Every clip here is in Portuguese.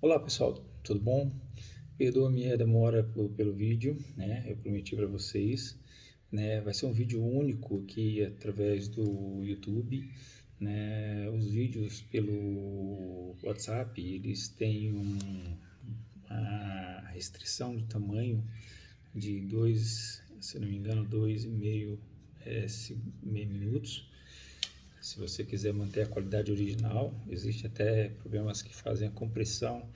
Olá pessoal, tudo bom? Perdoa a minha demora pelo vídeo, né? Eu prometi para vocês, né? Vai ser um vídeo único aqui através do YouTube, né? Os vídeos pelo WhatsApp, eles têm uma restrição de tamanho de dois, se não me engano, 2,5 minutos. Se você quiser manter a qualidade original, existe até programas que fazem a compressão,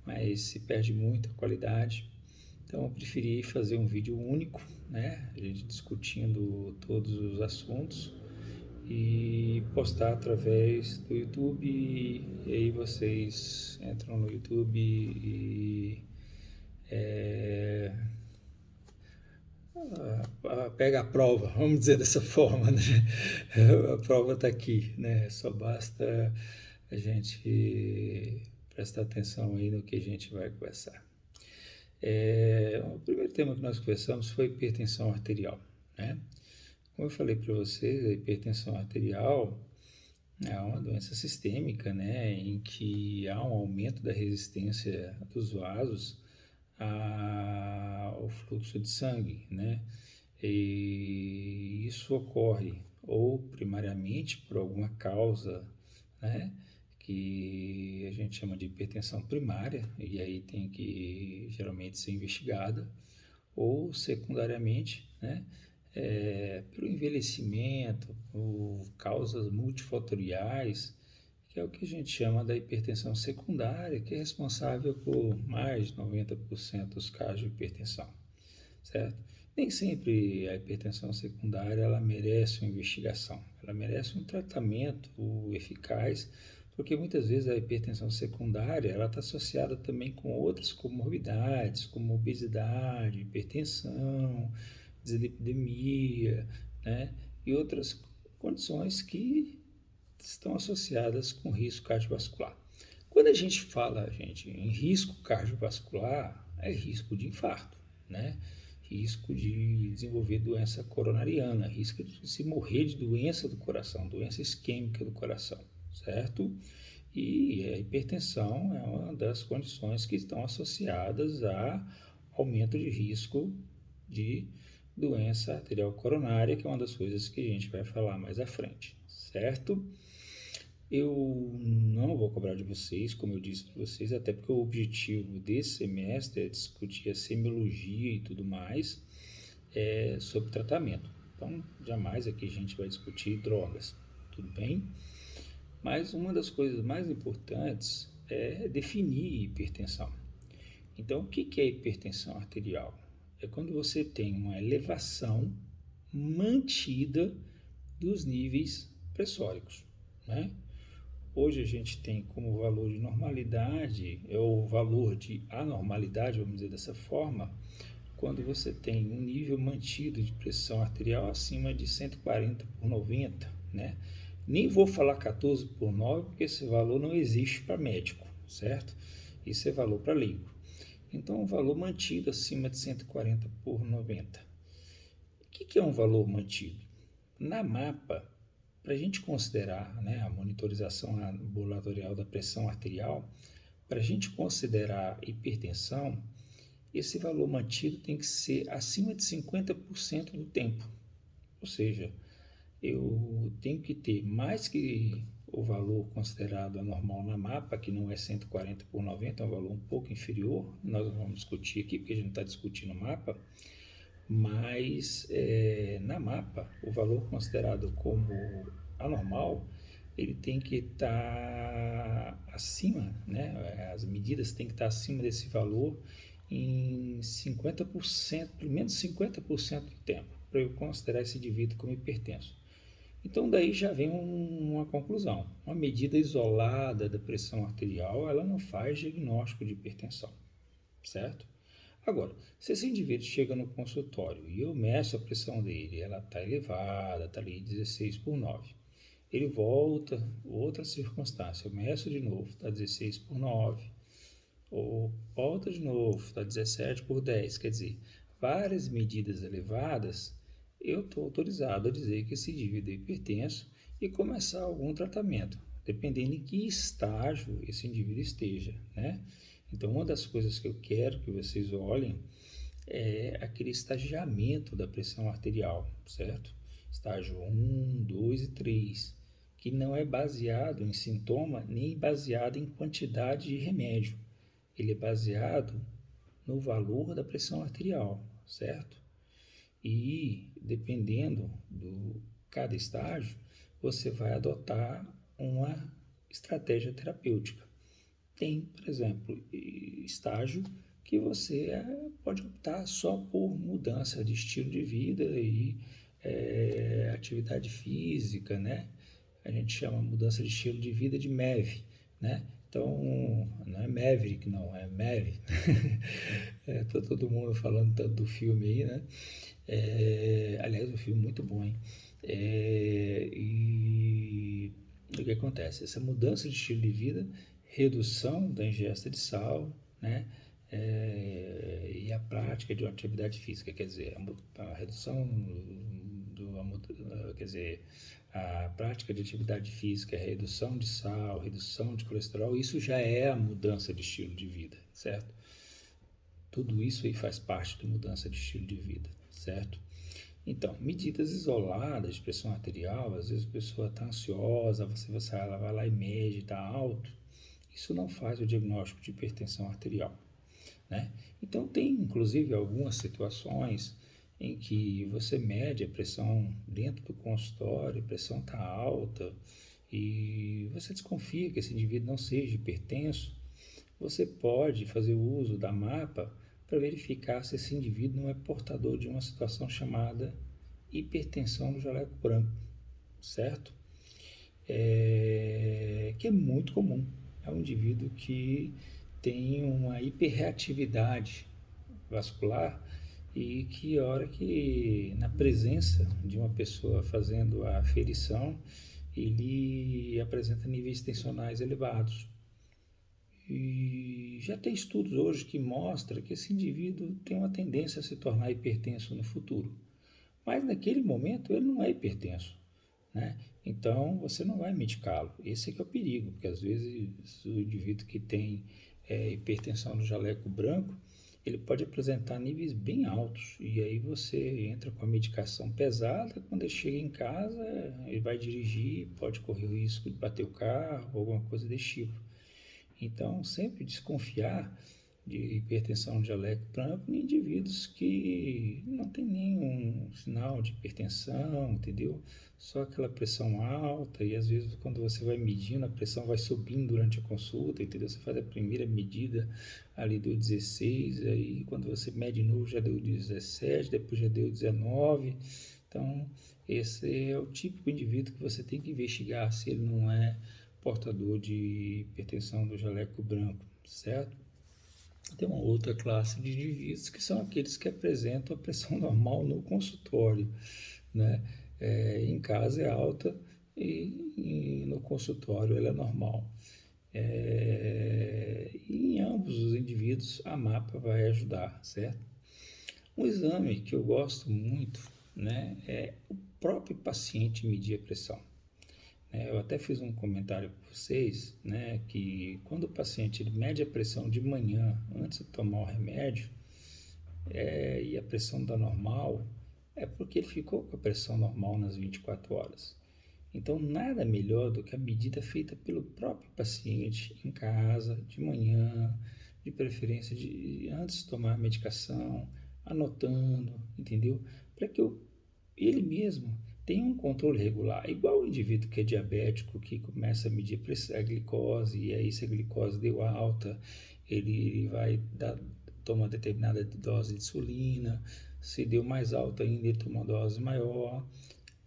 mas se perde muito a qualidade. Então eu preferi fazer um vídeo único, né? A gente discutindo todos os assuntos e postar através do YouTube. E aí vocês entram no YouTube e pega a prova, vamos dizer dessa forma, né? A prova está aqui, né? Só basta a gente prestar atenção aí no que a gente vai conversar. O primeiro tema que nós conversamos foi hipertensão arterial, né? Como eu falei para vocês, a hipertensão arterial é uma doença sistêmica, né? Em que há um aumento da resistência dos vasos ao fluxo de sangue, né? E isso ocorre ou primariamente por alguma causa, né? Que a gente chama de hipertensão primária, e aí tem que geralmente ser investigada, ou secundariamente, né? Pelo envelhecimento, por causas multifatoriais, que é o que a gente chama da hipertensão secundária, que é responsável por mais de 90% dos casos de hipertensão, certo? Nem sempre a hipertensão secundária ela merece uma investigação, ela merece um tratamento eficaz, porque muitas vezes a hipertensão secundária ela está associada também com outras comorbidades, como obesidade, hipertensão, dislipidemia, né? E outras condições que estão associadas com risco cardiovascular. Quando a gente fala, gente, em risco cardiovascular, é risco de infarto, né? Risco de desenvolver doença coronariana, risco de se morrer de doença do coração, doença isquêmica do coração, certo? E a hipertensão é uma das condições que estão associadas a aumento de risco de doença arterial coronária, que é uma das coisas que a gente vai falar mais à frente, certo? Eu não vou cobrar de vocês, como eu disse para vocês, até porque o objetivo desse semestre é discutir a semiologia e tudo mais sobre tratamento. Então, jamais aqui a gente vai discutir drogas, tudo bem? Mas uma das coisas mais importantes é definir hipertensão. Então, o que é hipertensão arterial? É quando você tem uma elevação mantida dos níveis pressóricos, né? Hoje a gente tem como valor de normalidade, ou valor de anormalidade, vamos dizer dessa forma, quando você tem um nível mantido de pressão arterial acima de 140/90, né? Nem vou falar 14/9, porque esse valor não existe para médico, certo? Isso é valor para leigo. Então, um valor mantido acima de 140/90. O que é um valor mantido? Na mapa, para a gente considerar, né, a monitorização ambulatorial da pressão arterial, para a gente considerar hipertensão, esse valor mantido tem que ser acima de 50% do tempo. Ou seja, eu tenho que ter mais que o valor considerado anormal na mapa, que não é 140/90, é um valor um pouco inferior, nós não vamos discutir aqui, porque a gente não está discutindo o mapa, mas na mapa, o valor considerado como anormal, ele tem que estar acima, né? As medidas têm que estar acima desse valor em 50%, pelo menos 50% do tempo, para eu considerar esse indivíduo como hipertenso. Então daí já vem uma conclusão. Uma medida isolada da pressão arterial, ela não faz diagnóstico de hipertensão, certo? Agora, se esse indivíduo chega no consultório e eu meço a pressão dele, ela está elevada, está ali 16/9. Ele volta, outra circunstância, eu meço de novo, está 16/9. Ou volta de novo, está 17/10. Quer dizer, várias medidas elevadas, eu estou autorizado a dizer que esse indivíduo é hipertenso e começar algum tratamento. dependendo em que estágio esse indivíduo esteja, né? Então, uma das coisas que eu quero que vocês olhem é aquele estagiamento da pressão arterial, certo? Estágio 1, 2 e 3, que não é baseado em sintoma nem baseado em quantidade de remédio. Ele é baseado no valor da pressão arterial, certo? E dependendo do cada estágio, você vai adotar uma estratégia terapêutica. Tem, por exemplo, estágio que você pode optar só por mudança de estilo de vida e atividade física, né? A gente chama mudança de estilo de vida de MEV, né? Então, não é Maverick, não, é MEV. Tá todo mundo falando tanto do filme aí, né? Aliás, o filme é muito bom, hein? E o que acontece? Essa mudança de estilo de vida, redução da ingesta de sal, né? E a prática de uma atividade física, quer dizer, a redução quer dizer, a prática de atividade física, redução de sal, redução de colesterol, isso já é a mudança de estilo de vida, certo? Tudo isso aí faz parte da mudança de estilo de vida, certo? Então, medidas isoladas de pressão arterial, às vezes a pessoa está ansiosa, ela vai lá e mede, está alto, isso não faz o diagnóstico de hipertensão arterial, né? Então, tem inclusive algumas situações em que você mede a pressão dentro do consultório, a pressão está alta e você desconfia que esse indivíduo não seja hipertenso, você pode fazer uso da mapa para verificar se esse indivíduo não é portador de uma situação chamada hipertensão do jaleco branco, certo? Que é muito comum. É um indivíduo que tem uma hiperreatividade vascular e que a hora que na presença de uma pessoa fazendo a aferição, ele apresenta níveis tensionais elevados. E já tem estudos hoje que mostram que esse indivíduo tem uma tendência a se tornar hipertenso no futuro. Mas naquele momento ele não é hipertenso, né? Então você não vai medicá-lo. Esse é que é o perigo, porque às vezes o indivíduo que tem hipertensão do jaleco branco, ele pode apresentar níveis bem altos e aí você entra com a medicação pesada, quando ele chega em casa ele vai dirigir, pode correr o risco de bater o carro ou alguma coisa desse tipo. Então, sempre desconfiar de hipertensão de jaleco branco em indivíduos que não tem nenhum sinal de hipertensão, entendeu? Só aquela pressão alta e às vezes quando você vai medindo, a pressão vai subindo durante a consulta, entendeu? Você faz a primeira medida, ali deu 16, aí quando você mede de novo já deu 17, depois já deu 19. Então, esse é o típico indivíduo que você tem que investigar se ele não é portador de hipertensão do jaleco branco, certo? Tem uma outra classe de indivíduos que são aqueles que apresentam a pressão normal no consultório, né? Em casa é alta e no consultório ela é normal. Em ambos os indivíduos a mapa vai ajudar, certo? Um exame que eu gosto muito, né, é o próprio paciente medir a pressão. Eu até fiz um comentário para vocês, né, que quando o paciente ele mede a pressão de manhã, antes de tomar o remédio, e a pressão está normal, é porque ele ficou com a pressão normal nas 24 horas. Então, nada melhor do que a medida feita pelo próprio paciente em casa, de manhã, de preferência antes de tomar a medicação, anotando, entendeu? Para que ele mesmo tem um controle regular, igual o indivíduo que é diabético, que começa a medir a glicose, e aí se a glicose deu alta, ele vai toma determinada dose de insulina, se deu mais alta ainda, ele toma uma dose maior.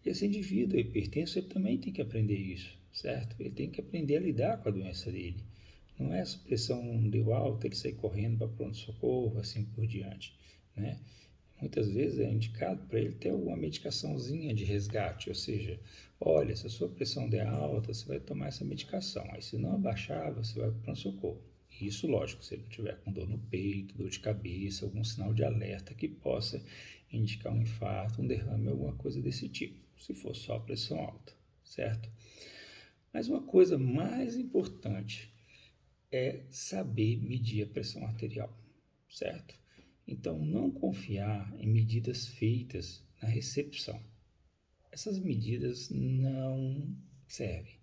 Esse indivíduo hipertenso, ele também tem que aprender isso, certo? Ele tem que aprender a lidar com a doença dele. Não é essa pressão deu alta, ele sai correndo para pronto-socorro, assim por diante, né? Muitas vezes é indicado para ele ter alguma medicaçãozinha de resgate, ou seja, olha, se a sua pressão der alta, você vai tomar essa medicação, aí se não abaixar, você vai para o pronto-socorro. Isso, lógico, se ele não tiver com dor no peito, dor de cabeça, algum sinal de alerta que possa indicar um infarto, um derrame, alguma coisa desse tipo, se for só a pressão alta, certo? Mas uma coisa mais importante é saber medir a pressão arterial, certo? Então, não confiar em medidas feitas na recepção. Essas medidas não servem,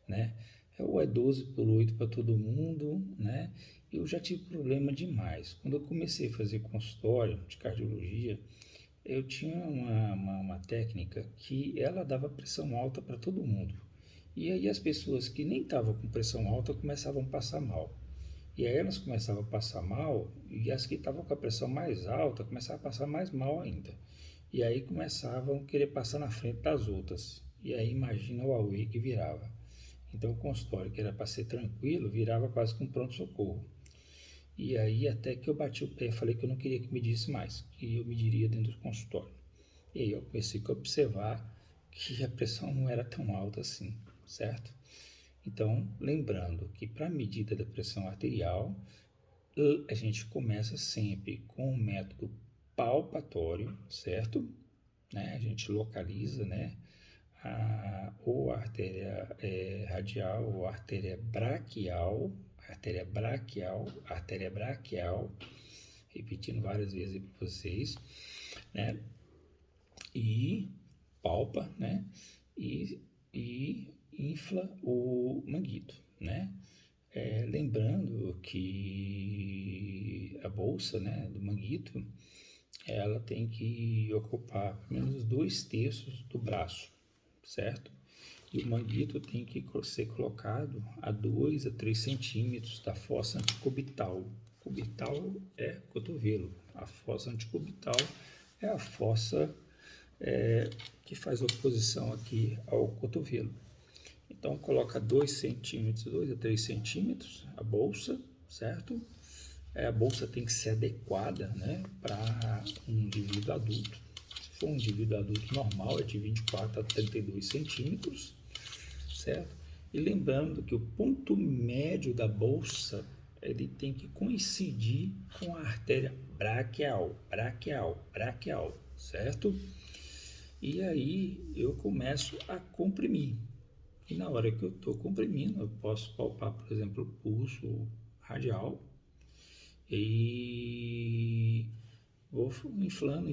né? Ou é 12/8 para todo mundo, né? Eu já tive problema demais. Quando eu comecei a fazer consultório de cardiologia, eu tinha uma técnica que ela dava pressão alta para todo mundo. E aí as pessoas que nem estavam com pressão alta começavam a passar mal. E aí elas começavam a passar mal, e as que estavam com a pressão mais alta começavam a passar mais mal ainda. E aí começavam a querer passar na frente das outras. E aí imagina o auê que virava. Então o consultório, que era para ser tranquilo, virava quase que um pronto-socorro. E aí até que eu bati o pé e falei que eu não queria que medisse mais, que eu mediria dentro do consultório. E aí eu comecei a observar que a pressão não era tão alta assim, certo? Então, lembrando que para a medida da pressão arterial, a gente começa sempre com o método palpatório, certo? Né? A gente localiza, né? Ou a artéria radial ou a artéria braquial, repetindo várias vezes para vocês, né? E palpa, né? E infla o manguito, né? Lembrando que a bolsa, né, do manguito, ela tem que ocupar pelo menos 2/3 do braço, certo? E o manguito tem que ser colocado a 2 a 3 centímetros da fossa antecubital. Cubital é cotovelo. A fossa antecubital é a fossa que faz oposição aqui ao cotovelo. Então, coloca 2 centímetros, 2 a 3 centímetros a bolsa, certo? A bolsa tem que ser adequada, né, para um indivíduo adulto. Se for um indivíduo adulto normal, é de 24 a 32 centímetros, certo? E lembrando que o ponto médio da bolsa ele tem que coincidir com a artéria braquial, certo? E aí eu começo a comprimir. E na hora que eu estou comprimindo, eu posso palpar, por exemplo, o pulso radial e vou inflando,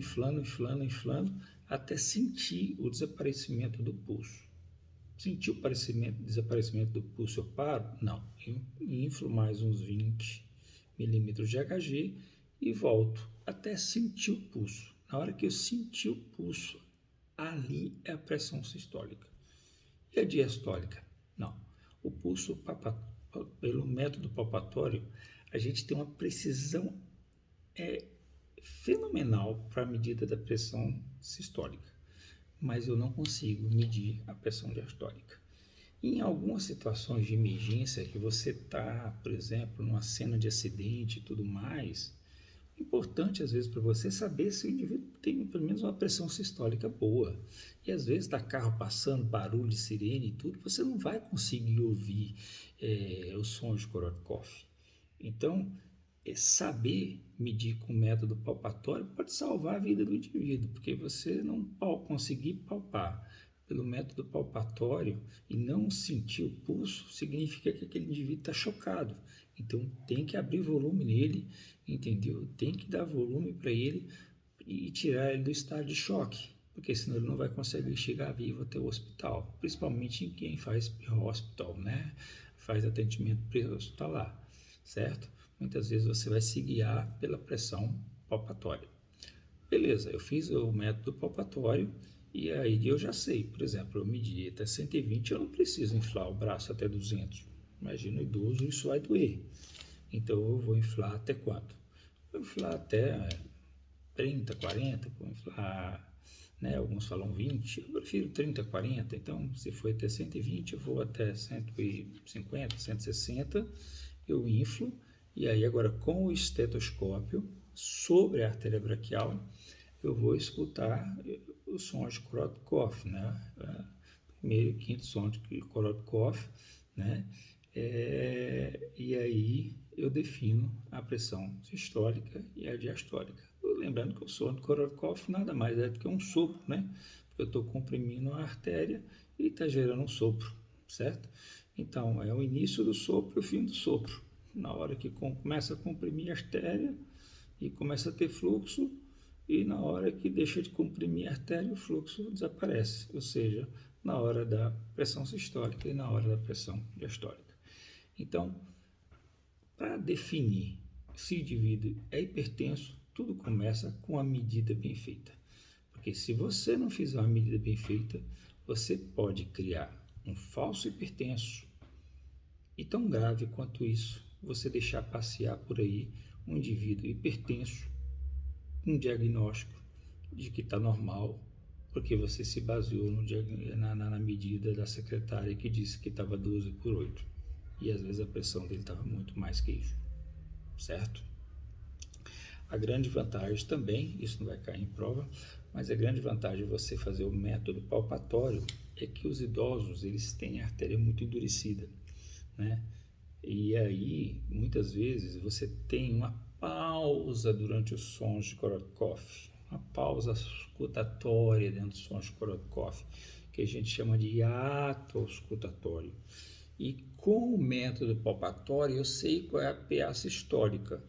até sentir o desaparecimento do pulso. Sentir o desaparecimento do pulso, eu paro? Não. Eu inflo mais uns 20 milímetros de Hg e volto até sentir o pulso. Na hora que eu sentir o pulso, ali é a pressão sistólica. E a diastólica? Não. O pulso, pelo método palpatório, a gente tem uma precisão fenomenal para a medida da pressão sistólica, mas eu não consigo medir a pressão diastólica. Em algumas situações de emergência, que você está, por exemplo, numa cena de acidente e tudo mais, é importante às vezes para você saber se o indivíduo tem pelo menos uma pressão sistólica boa. E às vezes está carro passando, barulho de sirene e tudo, você não vai conseguir ouvir o som de Korotkoff. Então, saber medir com o método palpatório pode salvar a vida do indivíduo, porque você não conseguir palpar pelo método palpatório e não sentir o pulso, significa que aquele indivíduo está chocado. Então tem que abrir volume nele, entendeu? Tem que dar volume para ele e tirar ele do estado de choque, porque senão ele não vai conseguir chegar vivo até o hospital, principalmente em quem faz hospital, né? Faz atendimento pré-hospitalar, certo? Muitas vezes você vai se guiar pela pressão palpatória. Beleza, eu fiz o método palpatório e aí eu já sei, por exemplo, eu medi até 120, eu não preciso inflar o braço até 200. Imagina o idoso, isso vai doer. Então eu vou inflar até quanto? Vou inflar até 30, 40, vou inflar, né? Alguns falam 20, eu prefiro 30, 40. Então, se for até 120, eu vou até 150, 160, eu inflo. E aí agora com o estetoscópio sobre a artéria braquial, eu vou escutar os sons de Korotkoff, né? Primeiro e quinto som de Korotkoff, né? E aí eu defino a pressão sistólica e a diastólica. Lembrando que o som de Korotkoff nada mais é do que um sopro, né? Porque eu estou comprimindo a artéria e está gerando um sopro, certo? Então, é o início do sopro e o fim do sopro. Na hora que começa a comprimir a artéria e começa a ter fluxo, e na hora que deixa de comprimir a artéria, o fluxo desaparece, ou seja, na hora da pressão sistólica e na hora da pressão diastólica. Então, para definir se o indivíduo é hipertenso, tudo começa com a medida bem feita. Porque se você não fizer uma medida bem feita, você pode criar um falso hipertenso. E tão grave quanto isso, você deixar passear por aí um indivíduo hipertenso, um diagnóstico de que está normal, porque você se baseou na medida da secretária que disse que estava 12/8. E às vezes a pressão dele estava muito mais que isso, certo? A grande vantagem também, isso não vai cair em prova, mas a grande vantagem de você fazer o método palpatório é que os idosos, eles têm a artéria muito endurecida, né? E aí, muitas vezes, você tem uma pausa durante os sons de Korotkov, uma pausa auscultatória dentro dos sons de Korotkov, que a gente chama de hiato auscultatório. E com o método palpatório, eu sei qual é a PA sistólica.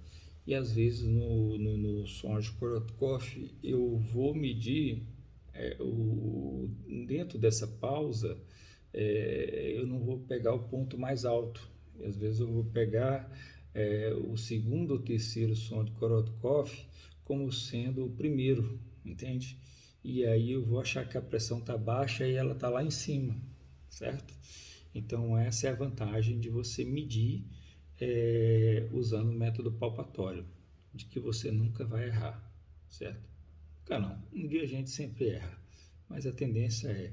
E às vezes no som de Korotkov eu vou medir dentro dessa pausa, eu não vou pegar o ponto mais alto. E às vezes eu vou pegar o segundo ou terceiro som de Korotkov como sendo o primeiro, entende? E aí eu vou achar que a pressão está baixa e ela está lá em cima, certo? Então essa é a vantagem de você medir usando o método palpatório, de que você nunca vai errar, certo? Nunca não, um dia a gente sempre erra, mas a tendência é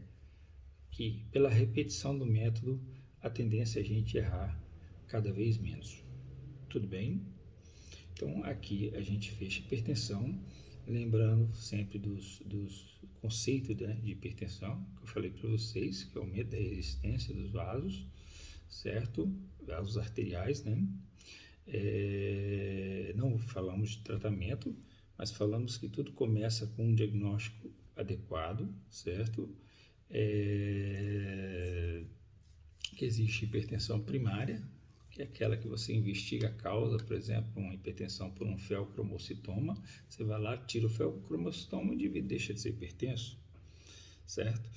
que pela repetição do método, a tendência é a gente errar cada vez menos. Tudo bem? Então aqui a gente fecha hipertensão, lembrando sempre dos conceitos, né, de hipertensão, que eu falei para vocês, que é o aumento da resistência dos vasos, certo? Vasos arteriais, né? Não falamos de tratamento, mas falamos que tudo começa com um diagnóstico adequado, certo? Que existe hipertensão primária, que é aquela que você investiga a causa, por exemplo, uma hipertensão por um feocromocitoma, você vai lá, tira o feocromocitoma e o indivíduo deixa de ser hipertenso, certo?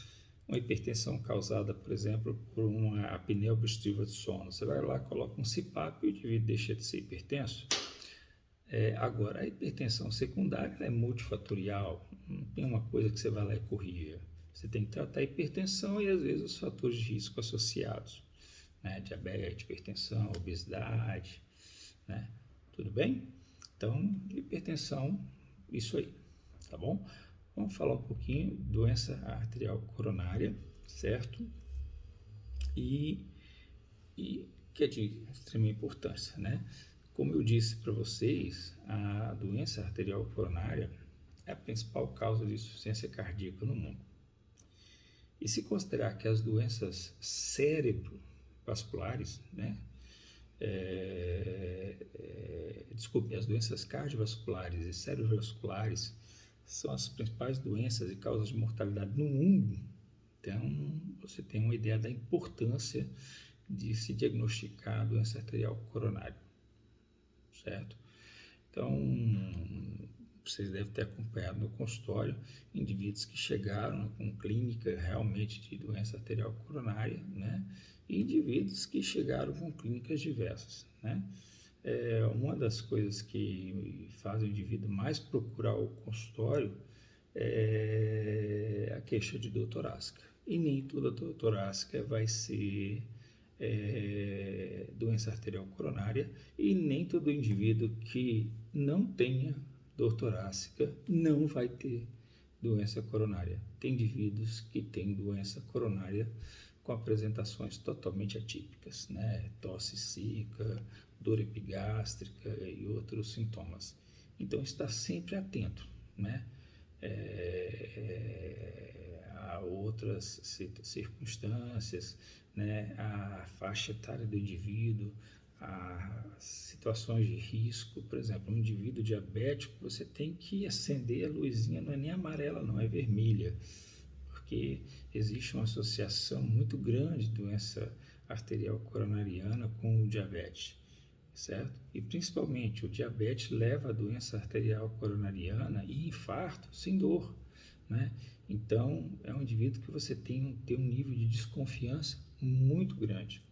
Uma hipertensão causada, por exemplo, por uma apneia obstrutiva do sono, você vai lá, coloca um CPAP e o indivíduo deixa de ser hipertenso. Agora, a hipertensão secundária é multifatorial, não tem uma coisa que você vai lá e corrija. Você tem que tratar a hipertensão e, às vezes, os fatores de risco associados, né? Diabetes, hipertensão, obesidade, né? Tudo bem? Então, hipertensão, isso aí, tá bom? Vamos falar um pouquinho de doença arterial coronária, certo? E que é de extrema importância, né? Como eu disse para vocês, a doença arterial coronária é a principal causa de insuficiência cardíaca no mundo. E se considerar que as doenças cerebrovasculares, né? As doenças cardiovasculares e cerebrovasculares são as principais doenças e causas de mortalidade no mundo. Então, você tem uma ideia da importância de se diagnosticar a doença arterial coronária, certo? Então, vocês devem ter acompanhado no consultório indivíduos que chegaram com clínica realmente de doença arterial coronária, né? E indivíduos que chegaram com clínicas diversas, né? Uma das coisas que faz o indivíduo mais procurar o consultório é a queixa de dor torácica. E nem toda dor torácica vai ser doença arterial coronária, e nem todo indivíduo que não tenha dor torácica não vai ter doença coronária. Tem indivíduos que têm doença coronária com apresentações totalmente atípicas, né? Tosse seca, dor epigástrica e outros sintomas. Então, está sempre atento, né? A outras circunstâncias, né? A faixa etária do indivíduo, a situações de risco. Por exemplo, um indivíduo diabético, você tem que acender a luzinha, não é nem amarela, não, é vermelha, porque porque existe uma associação muito grande de doença arterial coronariana com o diabetes, certo? E principalmente o diabetes leva a doença arterial coronariana e infarto sem dor, né? Então, é um indivíduo que você tem um nível de desconfiança muito grande.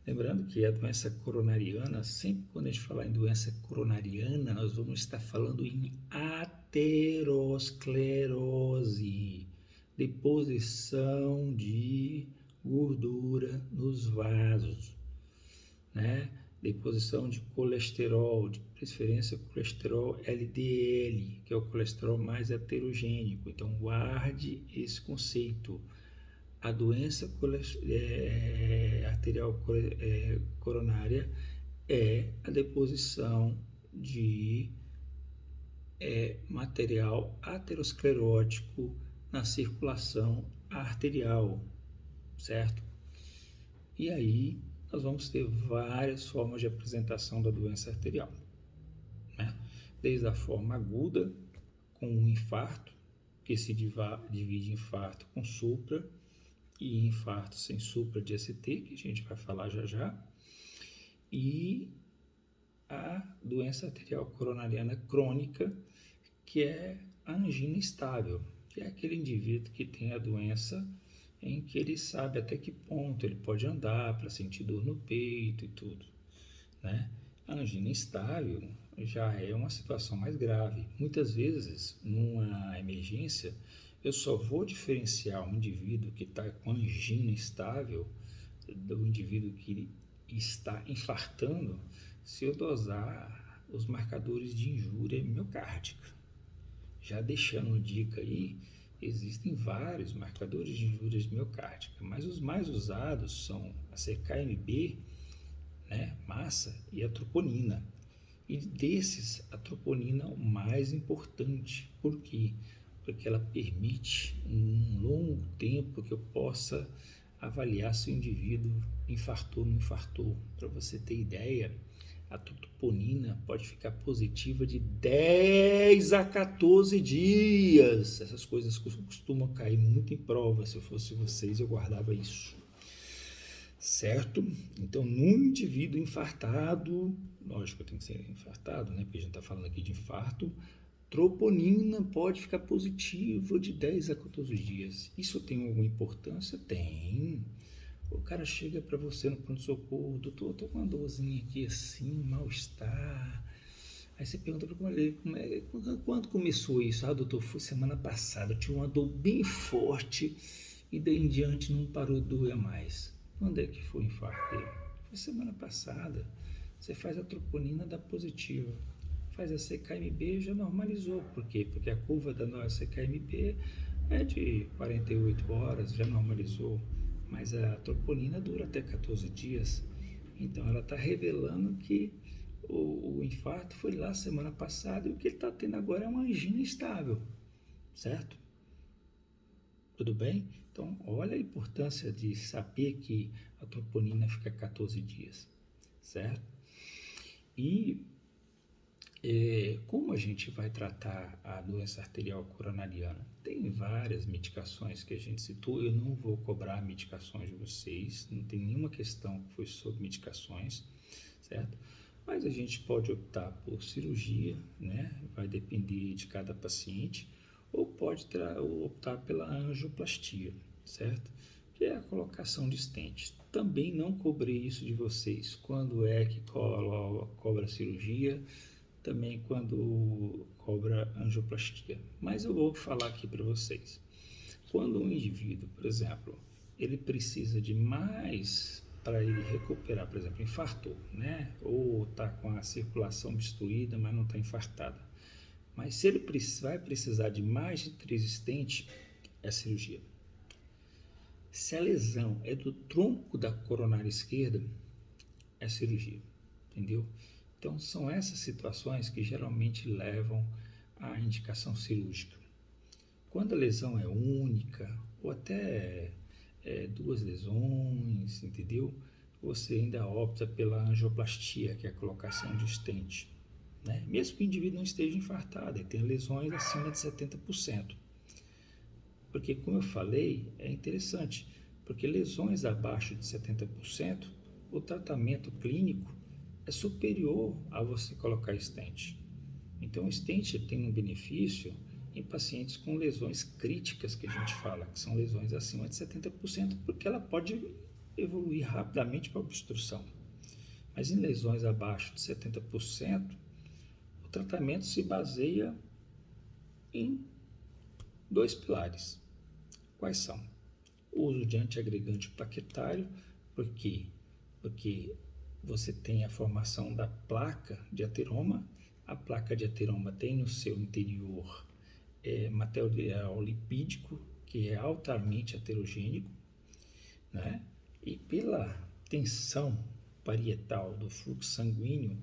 Lembrando que a doença coronariana, sempre quando a gente falar em doença coronariana, nós vamos estar falando em aterosclerose, deposição de gordura nos vasos, né? Deposição de colesterol, de preferência colesterol LDL, que é o colesterol mais heterogênico. Então, guarde esse conceito. A doença arterial coronária é a deposição de material aterosclerótico na circulação arterial, certo? E aí nós vamos ter várias formas de apresentação da doença arterial, né? Desde a forma aguda, com um infarto, que se divide em infarto com supra, e infarto sem supra de ST, que a gente vai falar já já, e a doença arterial coronariana crônica, que é a angina estável, que é aquele indivíduo que tem a doença em que ele sabe até que ponto ele pode andar para sentir dor no peito e tudo, né? A angina instável já é uma situação mais grave. Muitas vezes, numa emergência, eu só vou diferenciar um indivíduo que está com angina estável do indivíduo que está infartando se eu dosar os marcadores de injúria miocárdica. Já deixando uma dica aí, existem vários marcadores de injúria miocárdica, mas os mais usados são a CKMB, né, massa, e a troponina. E desses, a troponina é o mais importante. Por quê? Porque ela permite um longo tempo que eu possa avaliar se o indivíduo infartou ou não infartou. Para você ter ideia, a troponina pode ficar positiva de 10 a 14 dias. Essas coisas costumam cair muito em prova. Se eu fosse vocês, eu guardava isso. Certo? Então, num indivíduo infartado, lógico, tem que ser infartado, né? Porque a gente está falando aqui de infarto, troponina pode ficar positiva de 10 a 14 dias. Isso tem alguma importância? Tem. O cara chega para você no pronto-socorro, doutor, estou com uma dorzinha aqui assim, mal-estar. Aí você pergunta para ele, quando começou isso? Ah, doutor, foi semana passada, eu tive uma dor bem forte e daí em diante não parou de doer mais. Quando é que foi o infarto dele? Foi semana passada. Você faz a troponina, dá positiva. Faz a CKMB, já normalizou. Por quê? Porque a curva da nossa CKMB é de 48 horas, já normalizou. Mas a troponina dura até 14 dias. Então ela está revelando que o infarto foi lá semana passada e o que ele está tendo agora é uma angina estável, certo? Tudo bem? Então, olha a importância de saber que a troponina fica 14 dias, certo? E como a gente vai tratar a doença arterial coronariana? Tem várias medicações que a gente citou, eu não vou cobrar medicações de vocês, não tem nenhuma questão que foi sobre medicações, certo? Mas a gente pode optar por cirurgia, né? Vai depender de cada paciente, ou pode optar pela angioplastia, certo? Que é a colocação de stents. Também não cobrei isso de vocês. Quando é que cobra cirurgia? Também quando cobra angioplastia. Mas eu vou falar aqui para vocês. Quando um indivíduo, por exemplo, ele precisa de mais para ele recuperar, por exemplo, infartou, né? Ou está com a circulação obstruída, mas não está infartada. Mas se ele vai precisar de mais de 3 stents, é cirurgia. Se a lesão é do tronco da coronária esquerda, é cirurgia, entendeu? Então, são essas situações que geralmente levam à indicação cirúrgica. Quando a lesão é única, ou até 2 lesões, entendeu? Você ainda opta pela angioplastia, que é a colocação de stent, né? Mesmo que o indivíduo não esteja infartado, ele tem lesões acima de 70%. Porque, como eu falei, é interessante, porque lesões abaixo de 70%, o tratamento clínico é superior a você colocar stent. Então, o stent tem um benefício em pacientes com lesões críticas, que a gente fala, que são lesões acima de 70%, porque ela pode evoluir rapidamente para obstrução. Mas em lesões abaixo de 70%, o tratamento se baseia em dois pilares. Quais são? O uso de antiagregante plaquetário, por quê? Porque você tem a formação da placa de ateroma. A placa de ateroma tem no seu interior material lipídico, que é altamente heterogêneo, né? E pela tensão parietal do fluxo sanguíneo,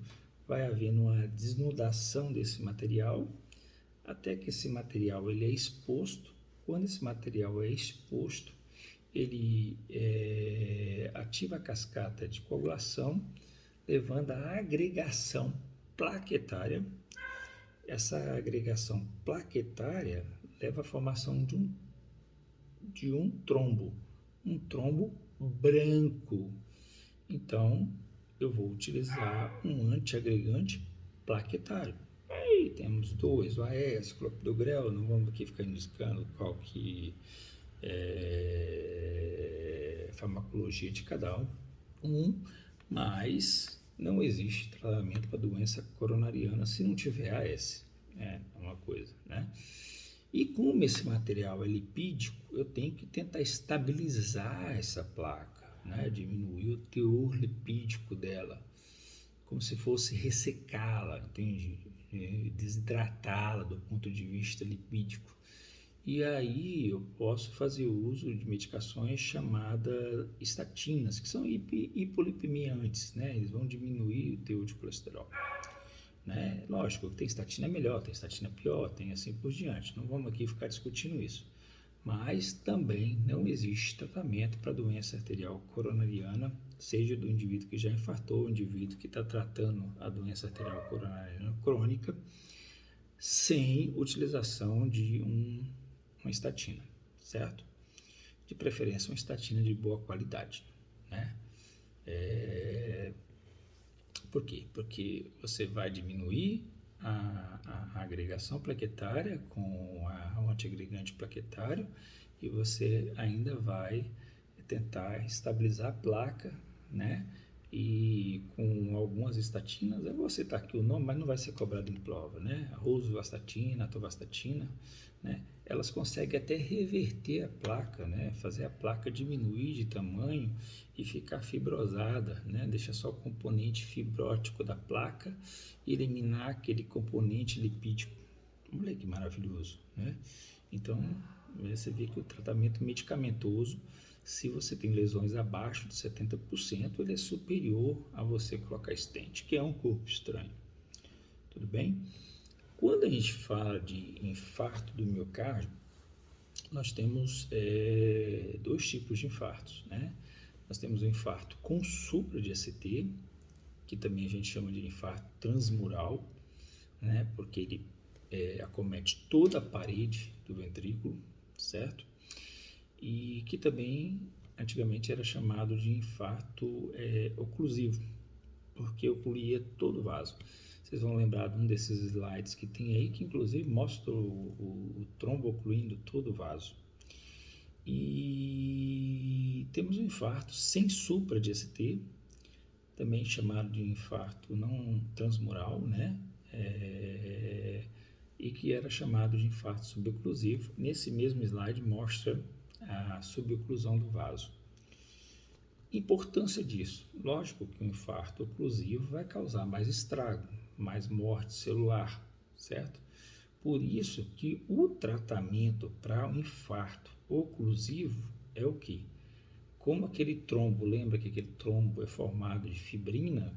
vai havendo uma desnudação desse material, até que esse material ele é exposto. Quando esse material é exposto, ele ativa a cascata de coagulação, levando à agregação plaquetária. Essa agregação plaquetária leva à formação de um trombo branco. Então, eu vou utilizar um antiagregante plaquetário. Aí temos dois, o AES, clopidogrel, não vamos aqui ficar indicando qual que é a farmacologia de cada um, mas não existe tratamento para doença coronariana se não tiver AS, é uma coisa, né? E como esse material é lipídico, eu tenho que tentar estabilizar essa placa, né? Diminuir o teor lipídico dela, como se fosse ressecá-la, entende? Desidratá-la do ponto de vista lipídico. E aí eu posso fazer uso de medicações chamadas estatinas, que são hipolipemiantes, né? Eles vão diminuir o teor de colesterol. Né? Lógico, tem estatina melhor, tem estatina pior, tem assim por diante. Não vamos aqui ficar discutindo isso. Mas também não existe tratamento para doença arterial coronariana, seja do indivíduo que já infartou, o indivíduo que está tratando a doença arterial coronariana crônica, sem utilização de uma estatina, certo? De preferência uma estatina de boa qualidade, né? Por quê? Porque você vai diminuir a agregação plaquetária com o antiagregante plaquetário e você ainda vai tentar estabilizar a placa, né? E com algumas estatinas, eu vou citar aqui o nome, mas não vai ser cobrado em prova, né? A rosuvastatina, atorvastatina, né? Elas conseguem até reverter a placa, né? Fazer a placa diminuir de tamanho e ficar fibrosada, né? Deixa só o componente fibrótico da placa e eliminar aquele componente lipídico. Olha que maravilhoso, né? Então, você vê que o tratamento medicamentoso, se você tem lesões abaixo de 70%, ele é superior a você colocar stent, que é um corpo estranho. Tudo bem? Quando a gente fala de infarto do miocárdio, nós temos dois tipos de infartos, né? Nós temos o infarto com supra de ST, que também a gente chama de infarto transmural, né? Porque ele acomete toda a parede do ventrículo, certo? E que também antigamente era chamado de infarto oclusivo, porque ocluía todo o vaso. Vocês vão lembrar de um desses slides que tem aí, que inclusive mostra o trombo ocluindo todo o vaso. E temos um infarto sem supra de ST, também chamado de infarto não transmural, né? E que era chamado de infarto suboclusivo. Nesse mesmo slide mostra a suboclusão do vaso. Importância disso. Lógico que o infarto oclusivo vai causar mais estrago, mais morte celular, certo? Por isso que o tratamento para o infarto oclusivo é o quê? Como aquele trombo, lembra que aquele trombo é formado de fibrina,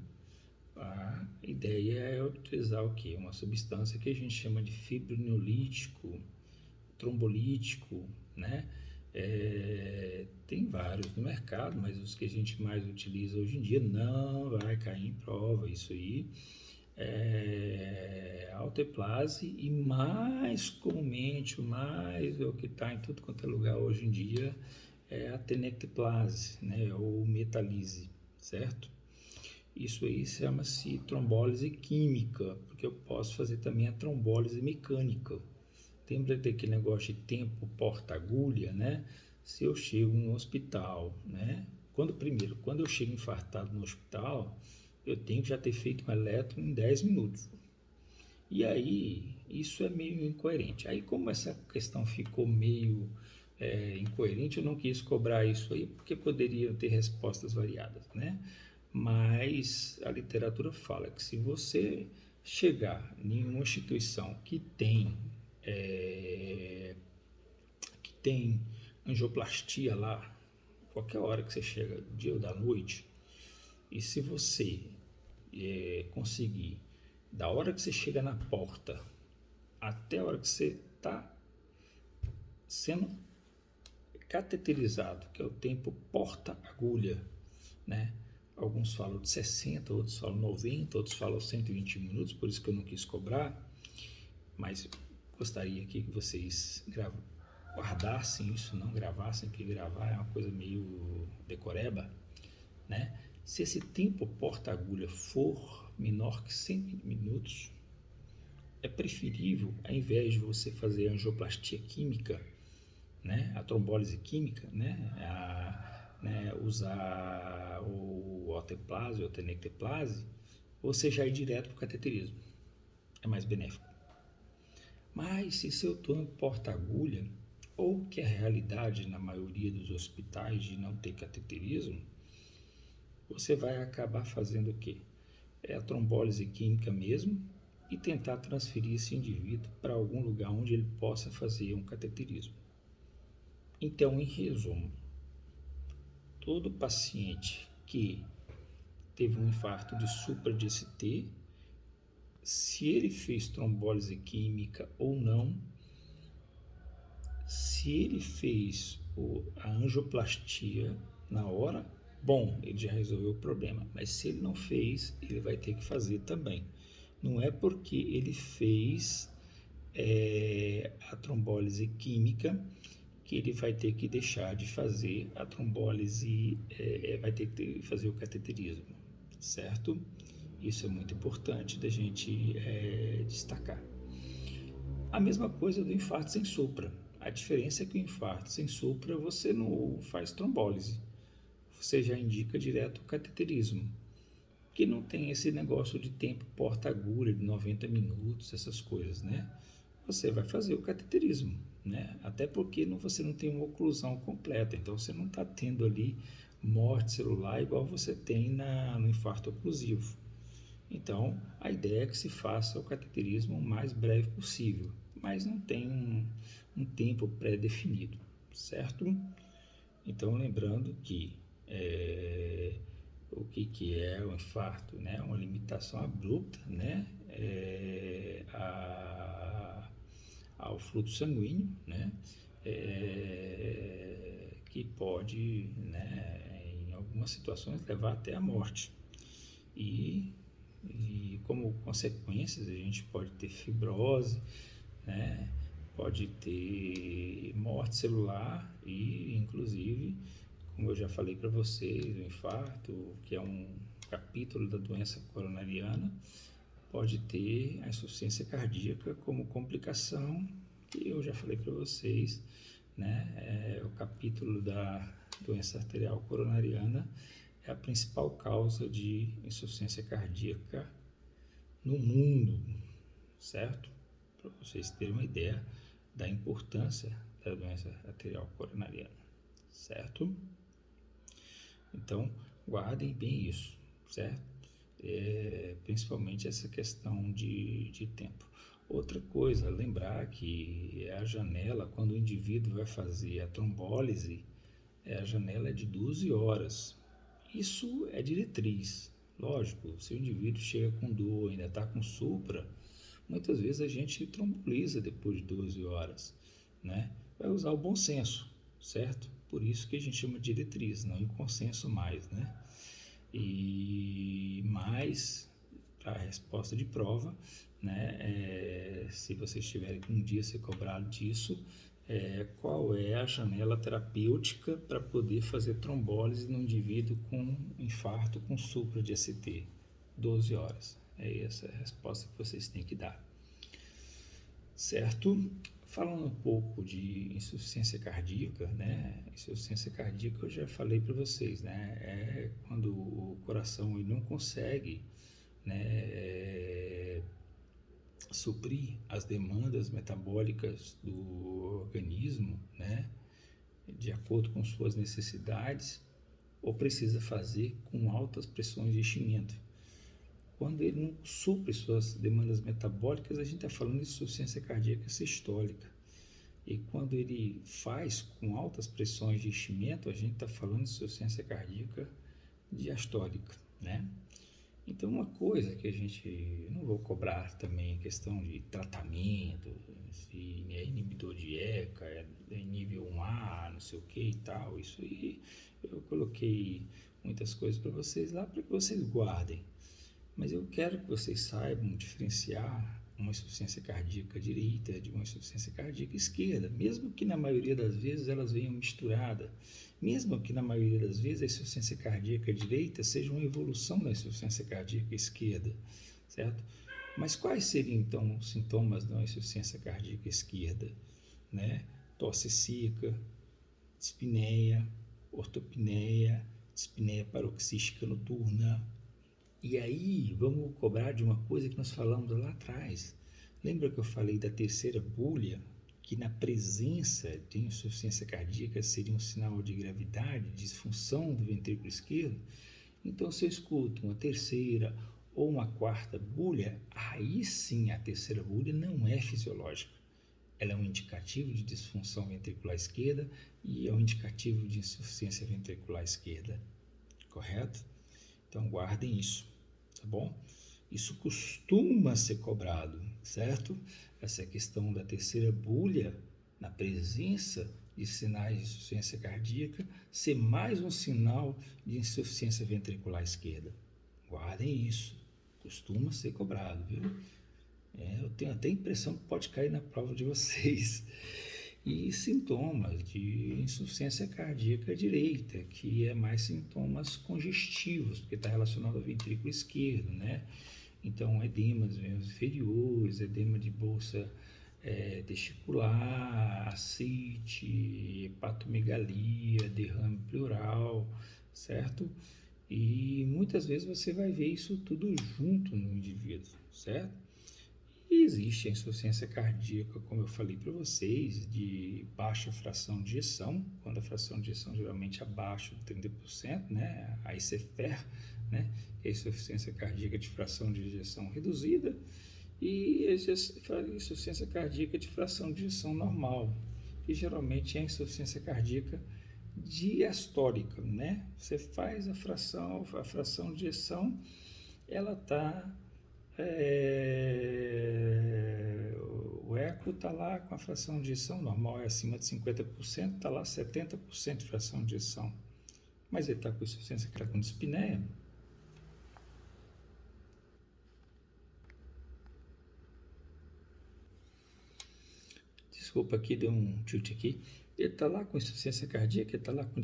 a ideia é utilizar o quê? Uma substância que a gente chama de fibrinolítico, trombolítico, né? Tem vários no mercado, mas os que a gente mais utiliza hoje em dia não vai cair em prova, isso aí. alteplase e mais comumente, o que está em tudo quanto é lugar hoje em dia é a tenecteplase, né, ou metalise, certo? Isso aí chama-se trombólise química, porque eu posso fazer também a trombólise mecânica. Lembra daquele negócio de tempo porta-agulha, né? Se eu chego no hospital, né? Quando eu chego infartado no hospital, eu tenho que já ter feito um eletro em 10 minutos. E aí, isso é meio incoerente. Aí, como essa questão ficou meio incoerente, eu não quis cobrar isso aí, porque poderiam ter respostas variadas, né? Mas a literatura fala que se você chegar em uma instituição que tem angioplastia lá, qualquer hora que você chega, dia ou da noite, e se você conseguir, da hora que você chega na porta até a hora que você está sendo cateterizado, que é o tempo porta-agulha, né? Alguns falam de 60, outros falam 90, outros falam 120 minutos, por isso que eu não quis cobrar, mas gostaria aqui que vocês guardassem isso, não gravassem, porque gravar é uma coisa meio decoreba, né? Se esse tempo porta-agulha for menor que 120 minutos, é preferível, ao invés de você fazer a angioplastia química, né, a trombólise química, né, usar o alteplase ou a tenecteplase, você já ir direto para o cateterismo. É mais benéfico. Mas se seu tumor porta-agulha, ou que é a realidade na maioria dos hospitais de não ter cateterismo, você vai acabar fazendo o quê? É a trombólise química mesmo e tentar transferir esse indivíduo para algum lugar onde ele possa fazer um cateterismo. Então, em resumo, todo paciente que teve um infarto de supra-DST, se ele fez trombólise química ou não, se ele fez a angioplastia na hora, bom, ele já resolveu o problema. Mas se ele não fez, ele vai ter que fazer também. Não é porque ele fez a trombólise química que ele vai ter que deixar de fazer a trombólise, vai ter que fazer o cateterismo, certo? Isso é muito importante da gente destacar. A mesma coisa do infarto sem supra. A diferença é que o infarto sem supra você não faz trombólise, você já indica direto o cateterismo, que não tem esse negócio de tempo porta-agulha de 90 minutos, essas coisas, né? Você vai fazer o cateterismo, né? Até porque você não tem uma oclusão completa, então você não está tendo ali morte celular igual você tem no infarto oclusivo. Então, a ideia é que se faça o cateterismo o mais breve possível, mas não tem um tempo pré-definido, certo? Então, lembrando que o que é o infarto, né? Uma limitação abrupta, né? Ao fluxo sanguíneo, né? Que pode, né, em algumas situações, levar até a morte. E como consequências a gente pode ter fibrose, né? Pode ter morte celular e inclusive, como eu já falei para vocês, o infarto, que é um capítulo da doença coronariana, pode ter a insuficiência cardíaca como complicação, que eu já falei para vocês, né? O capítulo da doença arterial coronariana é a principal causa de insuficiência cardíaca no mundo, certo? Para vocês terem uma ideia da importância da doença arterial coronariana, certo? Então, guardem bem isso, certo? Principalmente essa questão de tempo. Outra coisa, lembrar que a janela, quando o indivíduo vai fazer a trombólise, a janela é de 12 horas. Isso é diretriz. Lógico, se o indivíduo chega com dor, ainda está com supra, muitas vezes a gente tromboliza depois de 12 horas, né? Vai usar o bom senso, certo? Por isso que a gente chama de diretriz, não em consenso mais, né? Mas para a resposta de prova, né? Se vocês tiverem que um dia ser cobrado disso, qual é a janela terapêutica para poder fazer trombólise no indivíduo com infarto com supra de ACT? 12 horas. É essa a resposta que vocês têm que dar. Certo? Falando um pouco de insuficiência cardíaca, né? Insuficiência cardíaca eu já falei para vocês, né? É quando o coração ele não consegue, né, suprir as demandas metabólicas do organismo, né, de acordo com suas necessidades, ou precisa fazer com altas pressões de enchimento. Quando ele não supre suas demandas metabólicas, a gente está falando de insuficiência cardíaca sistólica. E quando ele faz com altas pressões de enchimento, a gente está falando de insuficiência cardíaca diastólica, né? Então, uma coisa que a gente não vou cobrar também, questão de tratamento, se é inibidor de ECA, é nível 1A, não sei o que e tal, isso aí eu coloquei muitas coisas para vocês lá para que vocês guardem. Mas eu quero que vocês saibam diferenciar uma insuficiência cardíaca direita de uma insuficiência cardíaca esquerda, mesmo que na maioria das vezes elas venham misturadas, mesmo que na maioria das vezes a insuficiência cardíaca direita seja uma evolução da insuficiência cardíaca esquerda, certo? Mas quais seriam então os sintomas da insuficiência cardíaca esquerda, né? Tosse seca, dispneia, ortopneia, dispneia paroxística noturna. E aí, vamos cobrar de uma coisa que nós falamos lá atrás. Lembra que eu falei da terceira bulha, que na presença de insuficiência cardíaca seria um sinal de gravidade, disfunção do ventrículo esquerdo? Então, se eu escuto uma terceira ou uma quarta bulha, aí sim a terceira bulha não é fisiológica. Ela é um indicativo de disfunção ventricular esquerda e é um indicativo de insuficiência ventricular esquerda, correto? Então, guardem isso. Tá bom? Isso costuma ser cobrado, certo? Essa questão da terceira bulha, na presença de sinais de insuficiência cardíaca, ser mais um sinal de insuficiência ventricular esquerda. Guardem isso, costuma ser cobrado, viu? Eu tenho até a impressão que pode cair na prova de vocês. E sintomas de insuficiência cardíaca direita, que é mais sintomas congestivos, porque está relacionado ao ventrículo esquerdo, né? Então, edemas inferiores, edema de bolsa testicular, ascite, hepatomegalia, derrame pleural, certo? E muitas vezes você vai ver isso tudo junto no indivíduo, certo? E existe a insuficiência cardíaca, como eu falei para vocês, de baixa fração de ejeção, quando a fração de ejeção geralmente abaixo de 30%, né? A ICFR, né? Que é a insuficiência cardíaca de fração de ejeção reduzida, e a insuficiência cardíaca de fração de ejeção normal, que geralmente é a insuficiência cardíaca diastólica, né? Você faz a fração de ejeção, ela está o eco está lá com a fração de ejeção normal, é acima de 50%, está lá 70% de fração de ejeção. Mas ele está com insuficiência cardíaca com dispneia. Desculpa aqui, deu um tilt aqui. Ele está lá com insuficiência cardíaca, ele está lá com